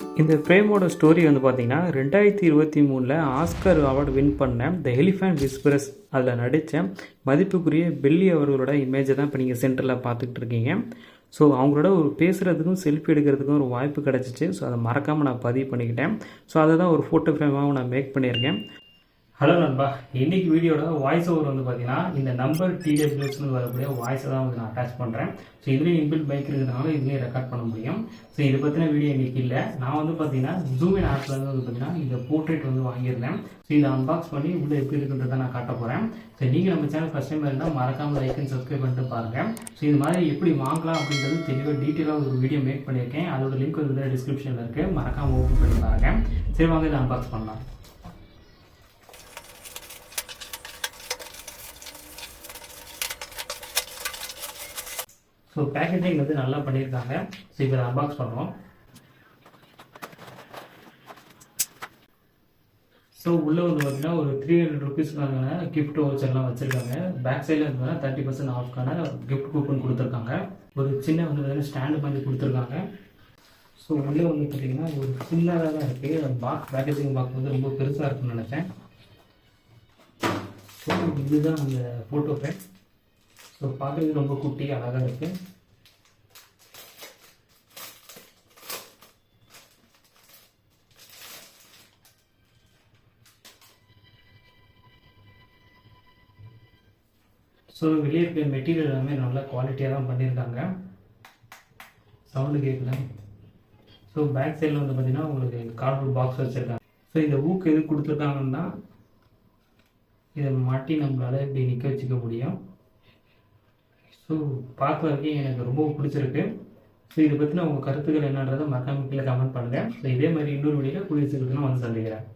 இந்த ஃப்ரேமோட ஸ்டோரி வந்து பார்த்தீங்கன்னா 2023 ஆஸ்கர் அவார்டு வின் பண்ண த எலிஃபண்ட் விஸ்பரஸ் அதில் நடித்த மதிப்புக்குரிய பெல்லி அவர்களோட இமேஜை தான் இப்போ நீங்கள் சென்டரில் பார்த்துக்கிட்டு இருக்கீங்க. ஸோ அவங்களோட ஒரு பேசுகிறதுக்கும் செல்ஃபி எடுக்கிறதுக்கும் ஒரு வாய்ப்பு கிடச்சிச்சு. ஸோ அதை மறக்காமல் நான் பதிவு பண்ணிக்கிட்டேன். ஸோ அதை தான் ஒரு ஃபோட்டோ ஃப்ரேமாகவும் நான் மேக் பண்ணியிருக்கேன். ஹலோ நண்பா, இன்றைக்கி வீடியோட வாய்ஸ் ஓவர் வந்து பார்த்தீங்கன்னா இந்த நம்பர் டிடபிள்யூஸ்னு வரக்கூடிய வாய்ஸை தான் வந்து நான் அட்டாச் பண்ணுறேன். ஸோ இதுலேயும் இன்பில்ட் பைக் இருக்கிறதுனால இதுலேயும் ரெக்கார்ட் பண்ண முடியும். ஸோ இதை பற்றின வீடியோ இன்றைக்கி இல்லை. நான் வந்து பார்த்தீங்கன்னா ஜூமின் ஆப்பில் வந்து பார்த்தீங்கன்னா இந்த போர்ட்ரேட் வந்து வாங்கியிருந்தேன். ஸோ இதை அன்பாக்ஸ் பண்ணி உள்ளே எப்படி இருக்குன்றதை நான் காட்ட போகிறேன். ஸோ நீங்கள் நம்ம சேனல் ஃபஸ்ட் டைம் இருந்தால் மறக்காமல் லைக் அண்ட் சப்ஸ்கிரைப் பண்ணிட்டு பாருங்கள். ஸோ இது மாதிரி எப்படி வாங்கலாம் அப்படின்றது தெளிவாக டீட்டெயிலாக ஒரு வீடியோ மேக் பண்ணியிருக்கேன். அதோட லிங்க் வந்து டிஸ்கிரிப்ஷனில் இருக்குது, மறக்காமல் ஓப்பன் பண்ணி பாருங்கள். சரி வாங்க இதை அன்பாக்ஸ் பண்ணலாம். ஸோ பேக்கேஜிங் வந்து நல்லா பண்ணியிருக்காங்க. ஸோ இப்போ அன்பாக்ஸ் பண்ணுவோம். ஸோ உள்ளே வந்து பார்த்தீங்கன்னா ஒரு 300 ருபீஸ்க்கான கிஃப்ட் வவுச்சர்லாம் வச்சுருக்காங்க. பேக் சைடில் வந்து 30% ஆஃப்கான கிஃப்ட் கூப்பன் கொடுத்துருக்காங்க. ஒரு சின்ன வந்து பார்த்தீங்கன்னா ஸ்டாண்டு மாதிரி கொடுத்துருக்காங்க. ஸோ உள்ளே வந்து பார்த்தீங்கன்னா ஒரு சின்னதாக தான் இருக்குது. பாக்ஸ் பேக்கேஜிங் பாக்ஸ் வந்து ரொம்ப பெருசாக இருக்குன்னு நினச்சேன். ஸோ இதுதான் அந்த ஃபோட்டோ ஃப்ரேம். ஸோ பார்க்குறது ரொம்ப குட்டி அழகாக இருக்குது. ஸோ வெளியே இருக்க மெட்டீரியல் எல்லாமே நல்லா குவாலிட்டியாக தான் பண்ணியிருக்காங்க. சவுண்டு கேட்கல. ஸோ பேக் சைடில் வந்து பார்த்தீங்கன்னா உங்களுக்கு கார்ட்போர்ட் பாக்ஸ் வச்சுருக்காங்க. ஸோ இந்த ஊக்கு எது கொடுத்துருக்காங்கன்னா இதை மாட்டி நம்மளால் இப்படி நிற்க வச்சுக்க முடியும். ஸோ பார்க்க வரைக்கும் எனக்கு ரொம்ப பிடிச்சிருக்கு. ஸோ இதை பற்றின உங்கள் கருத்துக்கள் என்னன்றதை மறக்காம கீழே கமெண்ட் பண்ணுங்கள். ஸோ இதே மாதிரி இன்னொரு வீடியோவில் கூடிய சீக்கிரத்தில் வந்து சந்திக்கிறேன்.